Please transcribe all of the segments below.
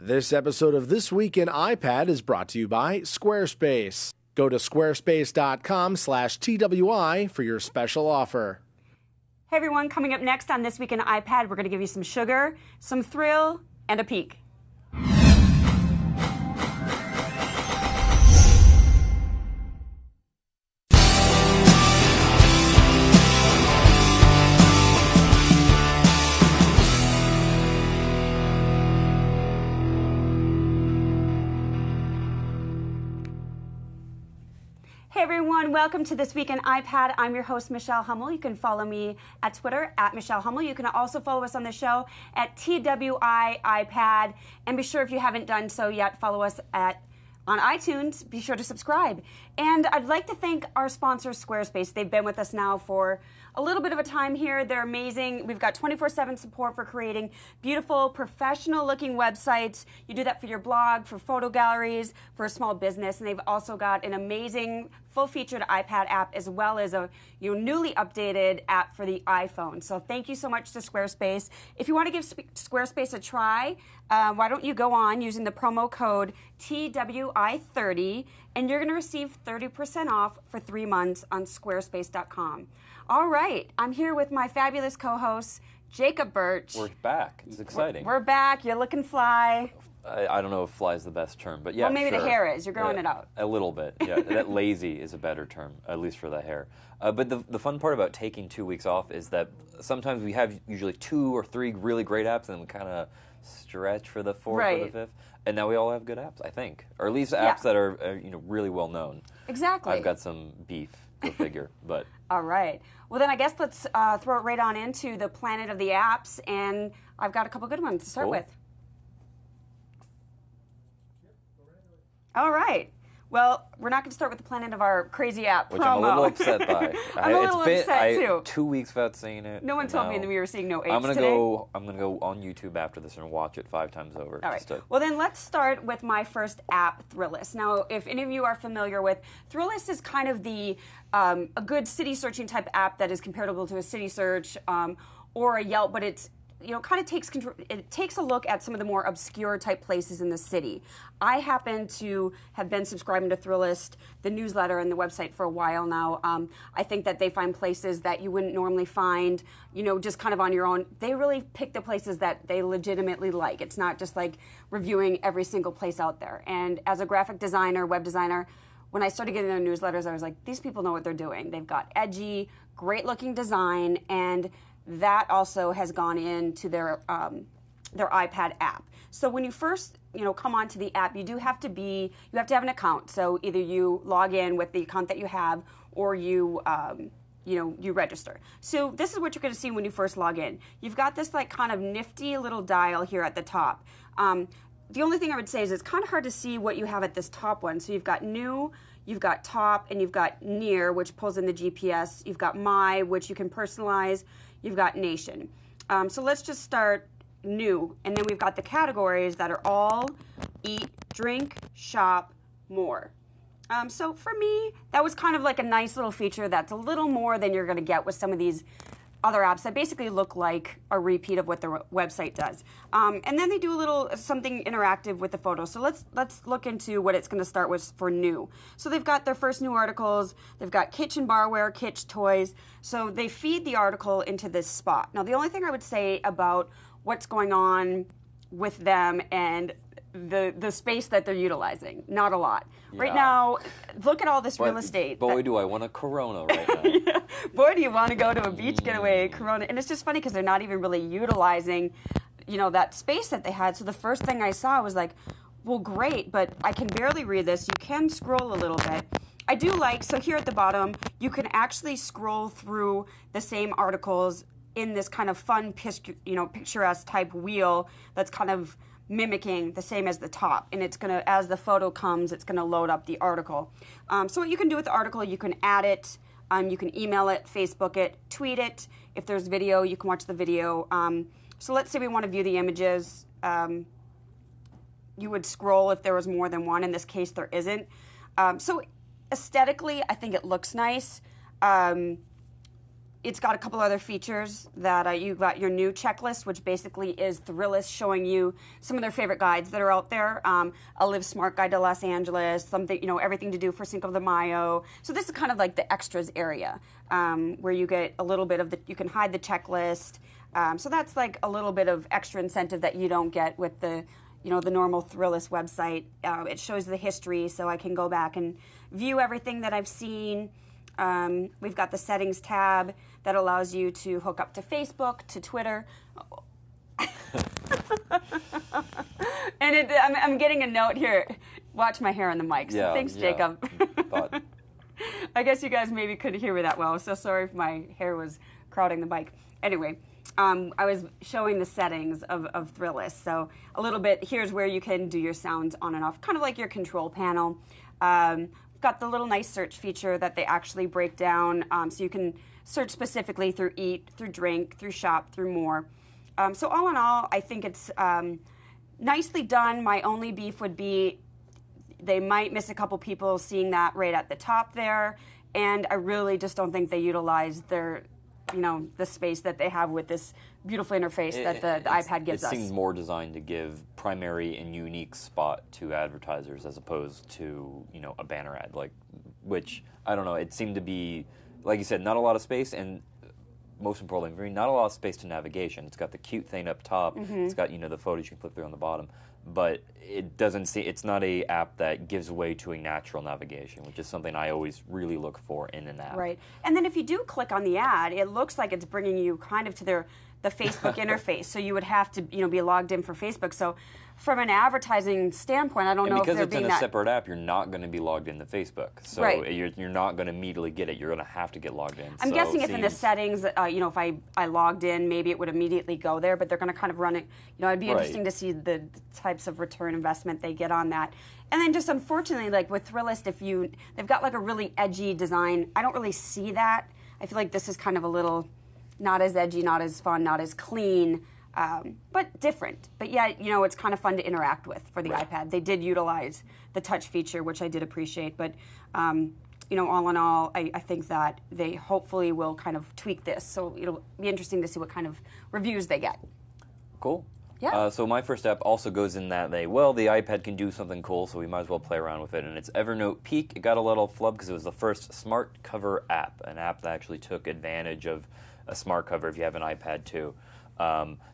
This episode of This Week in iPad is brought to you by Squarespace. Go to squarespace.com/TWI for your special offer. Hey everyone, coming up next on This Week in iPad, we're going to give you some sugar, some thrill, and a peek. Hey everyone, welcome to This Week in iPad. I'm your host, Michelle Hummel. You can follow me at Twitter, at Michelle Hummel. You can also follow us on the show at TWI iPad. And be sure, if you haven't done so yet, follow us on iTunes. Be sure to subscribe. And I'd like to thank our sponsor, Squarespace. They've been with us now for a little bit of a time here. They're amazing. We've got 24/7 support for creating beautiful, professional-looking websites. You do that for your blog, for photo galleries, for a small business. And they've also got an amazing full-featured iPad app, as well as a newly updated app for the iPhone. So thank you so much to Squarespace. If you want to give Squarespace a try, why don't you go on using the promo code TWI30, and you're going to receive 30% off for 3 months on squarespace.com. All right, I'm here with my fabulous co-host, Jacob Birch. We're back. It's exciting. We're back. You're looking fly. I don't know if fly is the best term, but yeah, well, maybe sure. The hair is. You're growing it out. A little bit, yeah. That lazy is a better term, at least for the hair. But the fun part about taking 2 weeks off is that sometimes we have usually 2 or 3 really great apps, and we kind of stretch for the 4th or the 5th. And now we all have good apps, I think, or at least apps that are really well known. Exactly. I've got some beef, go figure, but. All right. Well, then I guess let's throw it right on into the planet of the apps, and I've got a couple good ones to start with. All right. Well, we're not going to start with the planet of our crazy app Which promo. I'm a little upset by. I'm a little upset, too. 2 weeks without seeing it. No one told me that we were seeing no apes I'm gonna today. I'm going to go on YouTube after this and watch it 5 times over. All right. Well, then let's start with my first app, Thrillist. Now, if any of you are familiar with, Thrillist is kind of the a good city searching type app that is comparable to a city search or a Yelp, but it's kind of takes control. It takes a look at some of the more obscure type places in the city. I happen to have been subscribing to Thrillist, the newsletter and the website, for a while now. I think that they find places that you wouldn't normally find, just kind of on your own. They really pick the places that they legitimately like. It's not just like reviewing every single place out there. And as a graphic designer, web designer, when I started getting their newsletters, I was like, these people know what they're doing. They've got edgy, great-looking design, and that also has gone into their iPad app. So when you first come onto the app, you have to have an account. So either you log in with the account that you have, or you register. So this is what you're going to see when you first log in. You've got this like kind of nifty little dial here at the top. The only thing I would say is it's kind of hard to see what you have at this top one. So you've got new, you've got top, and you've got near, which pulls in the GPS. You've got my, which you can personalize. You've got nation. So let's just start new. And then we've got the categories that are all eat, drink, shop, more. So for me, that was kind of like a nice little feature that's a little more than you're going to get with some of these other apps that basically look like a repeat of what the website does. And then they do a little something interactive with the photos. So let's look into what it's going to start with for new. So they've got their first new articles. They've got kitchen barware, kitchen toys. So they feed the article into this spot. Now, the only thing I would say about what's going on with them and the space that they're utilizing, not a lot. Yeah. Right now, look at all this real estate. Boy, do I want a Corona right now. Yeah. Boy, do you want to go to a beach getaway, Corona. And it's just funny because they're not even really utilizing, that space that they had. So the first thing I saw was like, well, great, but I can barely read this. You can scroll a little bit. I do like, so here at the bottom, you can actually scroll through the same articles in this kind of fun, picturesque type wheel that's kind of mimicking the same as the top, and it's gonna, as the photo comes, it's gonna load up the article. So what you can do with the article, you can add it, you can email it, Facebook it, tweet it. If there's video, you can watch the video. So let's say we want to view the images. You would scroll if there was more than one. In this case, there isn't. So aesthetically, I think it looks nice. it's got a couple other features that you've got your new checklist, which basically is Thrillist showing you some of their favorite guides that are out there. A Live Smart Guide to Los Angeles, something, everything to do for Cinco de Mayo. So this is kind of like the extras area where you get a little bit of you can hide the checklist. So that's like a little bit of extra incentive that you don't get with the normal Thrillist website. It shows the history, so I can go back and view everything that I've seen. We've got the settings tab that allows you to hook up to Facebook, to Twitter. And I'm getting a note here. Watch my hair on the mic. So thanks, Jacob. I guess you guys maybe couldn't hear me that well. So sorry if my hair was crowding the mic. Anyway, I was showing the settings of Thrillist. So a little bit, here's where you can do your sounds on and off, kind of like your control panel. Got the little nice search feature that they actually break down, so you can search specifically through eat, through drink, through shop, through more. So all in all, I think it's nicely done. My only beef would be they might miss a couple people seeing that right at the top there, and I really just don't think they utilize their, the space that they have with this beautiful interface that the iPad gives us. It seems more designed to give primary and unique spot to advertisers as opposed to, a banner ad, which, I don't know, it seemed to be, like you said, not a lot of space, and most importantly, not a lot of space to navigation. It's got the cute thing up top, It's got, the photos you can flip through on the bottom, but it's not a app that gives way to a natural navigation, which is something I always really look for in an app. Right. And then if you do click on the ad, it looks like it's bringing you kind of to the Facebook interface. So you would have to, be logged in for Facebook. So from an advertising standpoint, I don't know if they're being because it's in a separate app, you're not going to be logged into Facebook. So you're not going to immediately get it. You're going to have to get logged in. I'm guessing if in the settings, if I logged in, maybe it would immediately go there, but they're going to kind of run it. It'd be interesting to see the types of return investment they get on that. And then just unfortunately, like with Thrillist, they've got like a really edgy design. I don't really see that. I feel like this is kind of a little not as edgy, not as fun, not as clean. But different. But yeah, it's kind of fun to interact with for the iPad. They did utilize the touch feature, which I did appreciate. But, all in all, I think that they hopefully will kind of tweak this. So it'll be interesting to see what kind of reviews they get. Cool. Yeah. So my first app also goes in that the iPad can do something cool, so we might as well play around with it. And it's Evernote Peek. It got a little flub because it was the first smart cover app, an app that actually took advantage of a smart cover if you have an iPad too.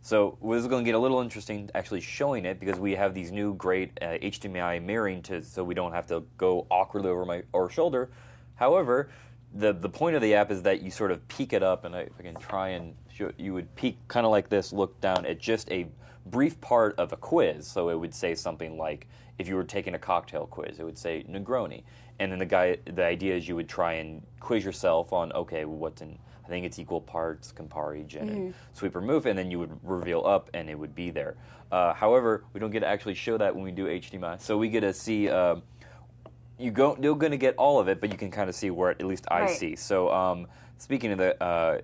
So this is going to get a little interesting actually showing it because we have these new great HDMI mirroring so we don't have to go awkwardly over our shoulder. However, the point of the app is that you sort of peek it up, and if I can try and show, you would peek kind of like this, look down at just a brief part of a quiz. So it would say something like, if you were taking a cocktail quiz, it would say Negroni. And then the idea is you would try and quiz yourself on, okay, what's in, I think it's equal parts Campari, gin, and sweet vermouth, and then you would reveal up, and it would be there. However, we don't get to actually show that when we do HDMI. So we get to see, you're going to get all of it, but you can kind of see where at least I see. So speaking of the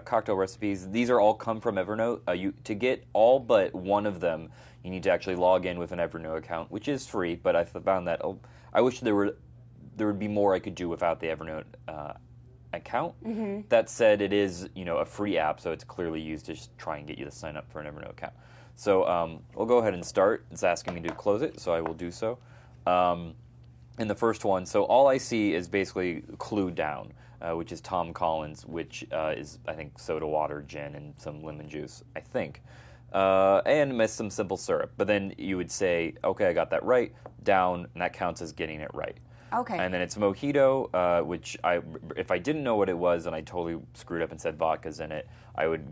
cocktail recipes, these are all come from Evernote. To get all but one of them, you need to actually log in with an Evernote account, which is free, but I found that I wish there would be more I could do without the Evernote account. That said, it is a free app, so it's clearly used to just try and get you to sign up for an Evernote account. So we'll go ahead and start. It's asking me to close it, so I will do so. In the first one, so all I see is basically Clue Down, which is Tom Collins, which is, I think, soda water, gin, and some lemon juice, I think. And some simple syrup. But then you would say, okay, I got that right, down, and that counts as getting it right. Okay. And then it's mojito, which if I didn't know what it was and I totally screwed up and said vodka's in it, I would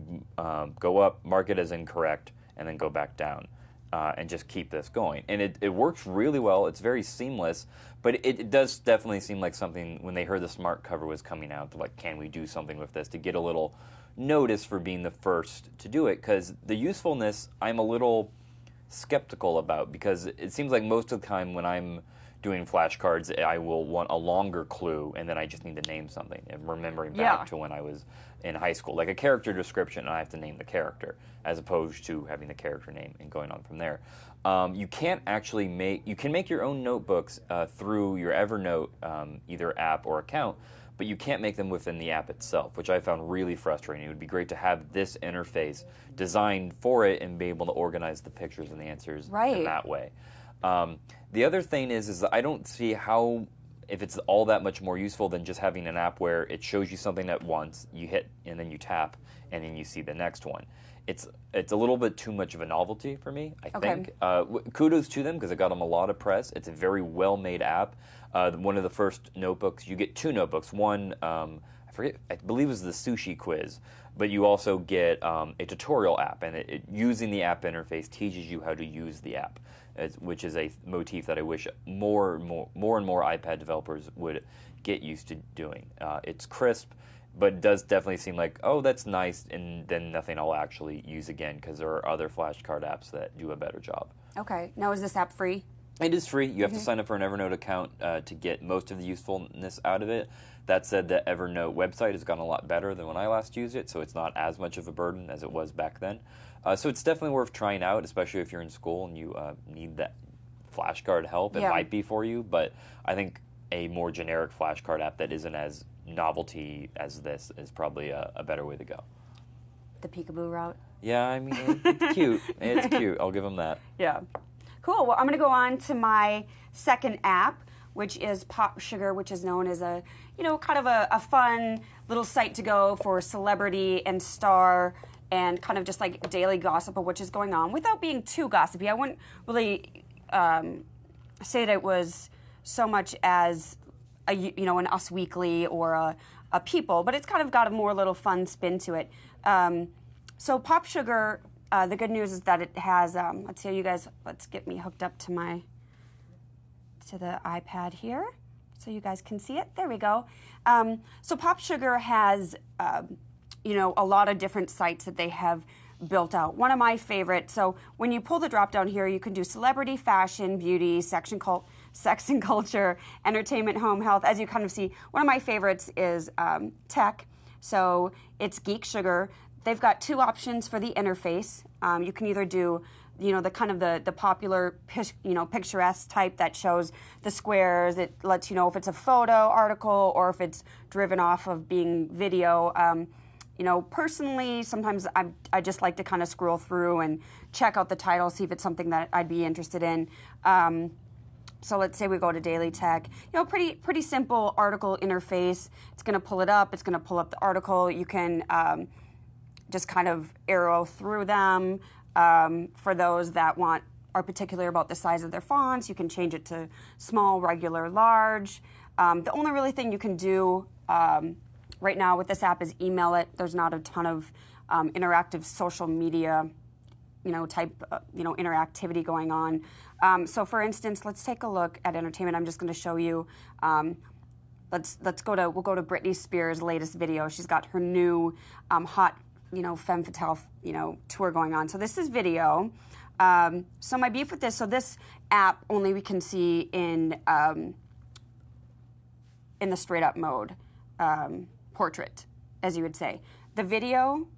go up, mark it as incorrect, and then go back down and just keep this going. And it works really well. It's very seamless, but it does definitely seem like something, when they heard the smart cover was coming out, like, can we do something with this, to get a little notice for being the first to do it, because the usefulness I'm a little skeptical about, because it seems like most of the time when I'm doing flashcards, I will want a longer clue, and then I just need to name something. And remembering back to when I was in high school, like a character description, and I have to name the character, as opposed to having the character name and going on from there. You can't actually you can make your own notebooks through your Evernote either app or account, but you can't make them within the app itself, which I found really frustrating. It would be great to have this interface designed for it and be able to organize the pictures and the answers in that way. The other thing is that I don't see how, if it's all that much more useful than just having an app where it shows you something at once, you hit and then you tap, and then you see the next one. It's a little bit too much of a novelty for me, I think. Kudos to them because it got them a lot of press. It's a very well-made app. One of the first notebooks, you get 2 notebooks. One, I believe it was the sushi quiz, but you also get a tutorial app, and using the app interface teaches you how to use the app, which is a motif that I wish more and more iPad developers would get used to doing. It's crisp, but it does definitely seem like, oh, that's nice, and then nothing I'll actually use again because there are other flashcard apps that do a better job. Okay. Now, is this app free? It is free. You have to sign up for an Evernote account to get most of the usefulness out of it. That said, the Evernote website has gotten a lot better than when I last used it, so it's not as much of a burden as it was back then. So it's definitely worth trying out, especially if you're in school and you need that flashcard help. It might be for you, but I think a more generic flashcard app that isn't as novelty as this is probably a better way to go. The peekaboo route? Yeah, I mean, it's cute. It's cute. I'll give them that. Yeah. Cool. Well, I'm going to go on to my second app, which is PopSugar, which is known as a, kind of a fun little site to go for celebrity and star and kind of just like daily gossip of what is going on without being too gossipy. I wouldn't really say that it was so much as an Us Weekly or a People, but it's kind of got a more little fun spin to it. So PopSugar, the good news is that it has, let's see, let's get me hooked up to the iPad here so you guys can see it. There we go. So PopSugar has, a lot of different sites that they have built out. One of my favorites, so when you pull the drop down here, you can do celebrity, fashion, beauty, sex and culture, entertainment, home, health. As you kind of see, one of my favorites is tech. So it's Geek Sugar. They've got 2 options for the interface. You can either do, the kind of the popular, picturesque type that shows the squares. It lets you know if it's a photo article or if it's driven off of being video. Personally, sometimes I just like to kind of scroll through and check out the title, see if it's something that I'd be interested in. So let's say we go to Daily Tech. Pretty simple article interface. It's going to pull it up. It's going to pull up the article. You can just kind of arrow through them. For those that are particular about the size of their fonts, you can change it to small, regular, large. The only really thing you can do right now with this app is email it. There's not a ton of interactive social media, type, interactivity going on. So for instance, let's take a look at entertainment. I'm just going to show you. We'll go to Britney Spears' latest video. She's got her new hot, femme fatale, tour going on. So this is video. So my beef with this, so this app only we can see in the straight up mode, portrait, as you would say. The video,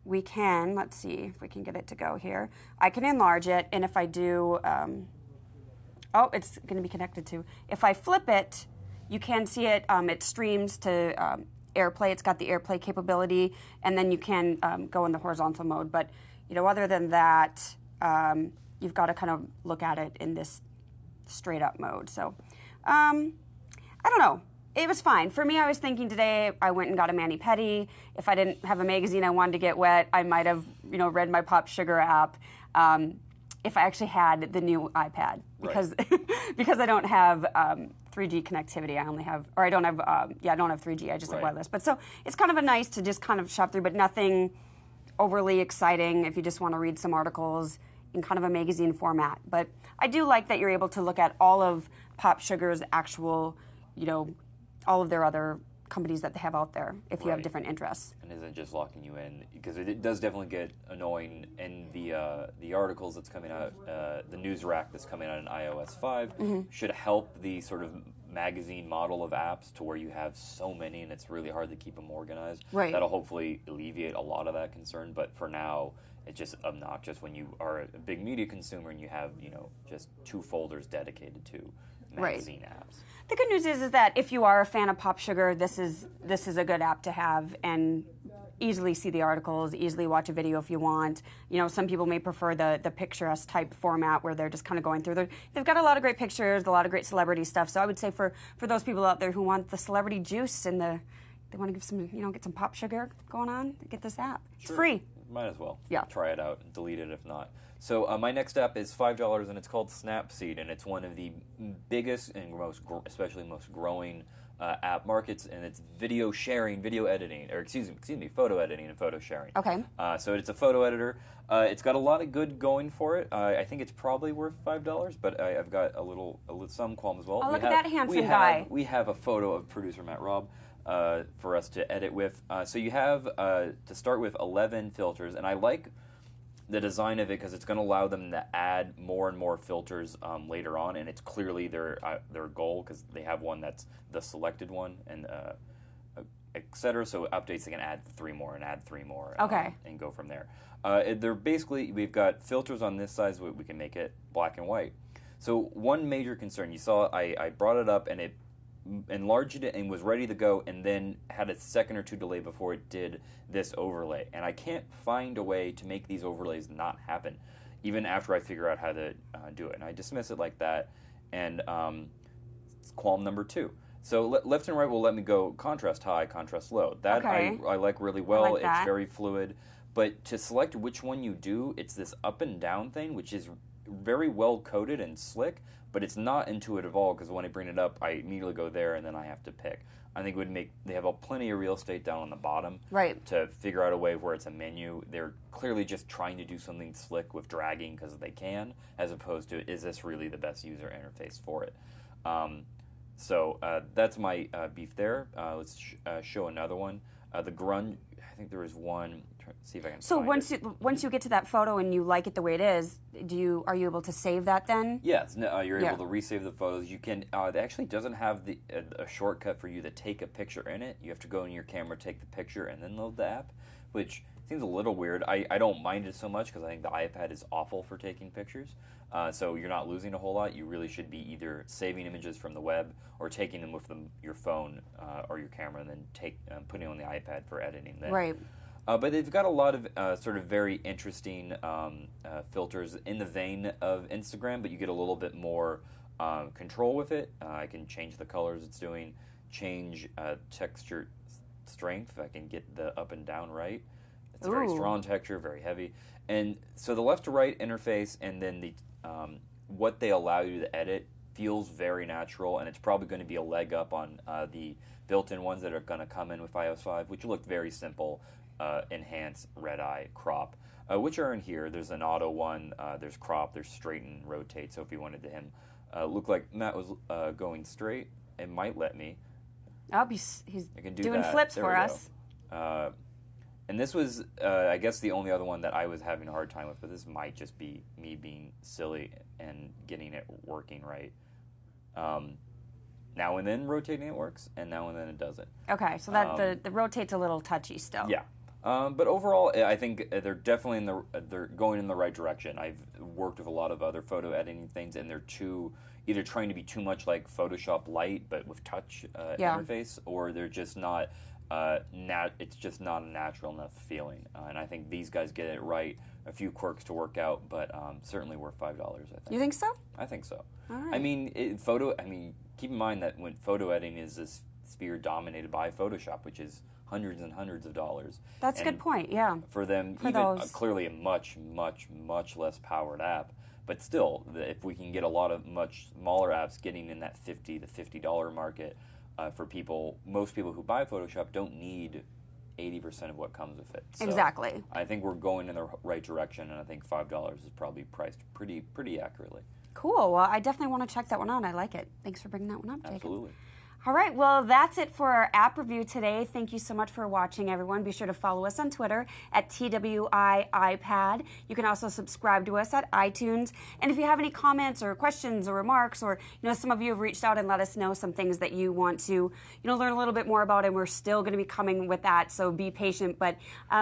we can, let's see if we can get it to go here. I can enlarge it, and if I do, it's going to be connected to. If I flip it, you can see it. It streams to AirPlay. It's got the AirPlay capability, and then you can go in the horizontal mode. But other than that, you've got to kind of look at it in this straight up mode. So, I don't know. It was fine. For me, I was thinking today I went and got a mani-pedi. If I didn't have a magazine I wanted to get wet, I might have, read my PopSugar app. If I actually had the new iPad, because because I don't have 3G connectivity. I don't have 3G. I just have wireless. But so it's kind of nice to just kind of shop through, but nothing overly exciting if you just want to read some articles in kind of a magazine format. But I do like that you're able to look at all of PopSugar's actual, all of their other companies that they have out there if you have different interests. And isn't just locking you in, because it does definitely get annoying. And the articles that's coming out, the news rack that's coming out in iOS 5 should help the sort of magazine model of apps to where you have so many and it's really hard to keep them organized. Right. That'll hopefully alleviate a lot of that concern. But for now, it's just obnoxious when you are a big media consumer and you have just 2 folders dedicated to magazine apps. The good news is that if you are a fan of PopSugar, this is a good app to have and easily see the articles, easily watch a video if you want. You know, some people may prefer the picturesque type format where they're just kind of going through. They've got a lot of great pictures, a lot of great celebrity stuff. So I would say for those people out there who want the celebrity juice and they want to give some, get some PopSugar going on, get this app. It's free. Might as well. Yeah. Try it out and delete it if not. So my next app is $5 and it's called Snapseed, and it's one of the biggest and especially most growing app markets, and it's video sharing, video editing, or excuse me, photo editing and photo sharing. Okay. So it's a photo editor. It's got a lot of good going for it. I think it's probably worth $5, but I've got some qualms as well. Oh, look at that handsome guy. We have a photo of producer Matt Robb for us to edit with. So you have, to start with, 11 filters, and I like the design of it because it's going to allow them to add more and more filters later on, and it's clearly their goal because they have one that's the selected one, and etc. So updates, they can add 3 more and add 3 more, and go from there. They're basically, we've got filters on this size, we can make it black and white. So one major concern, you saw I brought it up and it enlarged it and was ready to go, and then had a second or two delay before it did this overlay. And I can't find a way to make these overlays not happen, even after I figure out how to do it. And I dismiss it like that, and it's qualm number 2. So left and right will let me go contrast high, contrast low. That I like really well. Like that. It's very fluid. But to select which one you do, it's this up and down thing, which is very well coded and slick, but it's not intuitive at all, because when I bring it up, I immediately go there and then I have to pick. I think it would make, they have plenty of real estate down on the bottom to figure out a way where it's a menu. They're clearly just trying to do something slick with dragging because they can, as opposed to, is this really the best user interface for it? So that's my beef there. Let's show another one. The grunge, I think there was one. See if I can. So find once you get to that photo and you like it the way it is, are you able to save that then? Yes, you're able to resave the photos. You can. It actually doesn't have a shortcut for you to take a picture in it. You have to go in your camera, take the picture, and then load the app, which seems a little weird. I don't mind it so much because I think the iPad is awful for taking pictures. So you're not losing a whole lot. You really should be either saving images from the web or taking them with your phone or your camera, and then putting on the iPad for editing. Then. Right. But they've got a lot of sort of very interesting filters in the vein of Instagram, but you get a little bit more control with it. I can change the colors it's doing, change texture strength. I can get the up and down right. It's a very strong texture, very heavy. And so the left to right interface, and then the what they allow you to edit feels very natural, and it's probably going to be a leg up on the built-in ones that are going to come in with iOS 5, which look very simple. Enhance, red eye, crop, which are in here. There's an auto one, there's crop, there's straighten, rotate. So if you wanted to look like Matt was going straight, it might let me. He's do doing that. flips there for us. And this was, I guess, the only other one that I was having a hard time with, but this might just be me being silly and getting it working right. Now and then rotating it works, and now and then it doesn't. Okay, so that the rotate's a little touchy still. Yeah. But overall, I think they're definitely they're going in the right direction. I've worked with a lot of other photo editing things, and they're either trying to be too much like Photoshop Lite, but with touch interface, or they're just not. It's just not a natural enough feeling, and I think these guys get it right. A few quirks to work out, but certainly worth $5. I think. You think so? I think so. All right. I mean, keep in mind that when photo editing is this sphere dominated by Photoshop, which is hundreds and hundreds of dollars. That's a good point, yeah. For them, clearly a much, much, much less powered app, but still, if we can get a lot of much smaller apps getting in that $50 to $50 market, for most people who buy Photoshop don't need 80% of what comes with it. So exactly. I think we're going in the right direction, and I think $5 is probably priced pretty accurately. Cool. Well, I definitely want to check that one out. I like it. Thanks for bringing that one up, Jacob. Absolutely. All right, well, that's it for our app review today. Thank you so much for watching, everyone. Be sure to follow us on Twitter at TWIiPad. You can also subscribe to us at iTunes. And if you have any comments or questions or remarks, or some of you have reached out and let us know some things that you want to learn a little bit more about, and we're still going to be coming with that, so be patient. But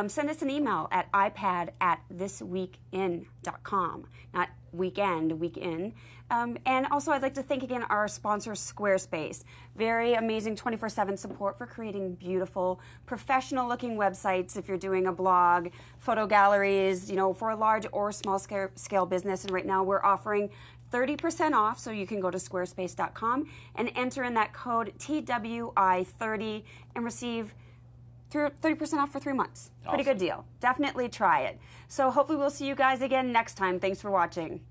send us an email at ipad@thisweekin.com. Not week in. And also, I'd like to thank again our sponsor, Squarespace. Very amazing 24/7 support for creating beautiful, professional-looking websites if you're doing a blog, photo galleries, for a large or small scale business. And right now, we're offering 30% off, so you can go to squarespace.com and enter in that code TWI30 and receive 30% off for 3 months. Awesome. Pretty good deal. Definitely try it. So hopefully we'll see you guys again next time. Thanks for watching.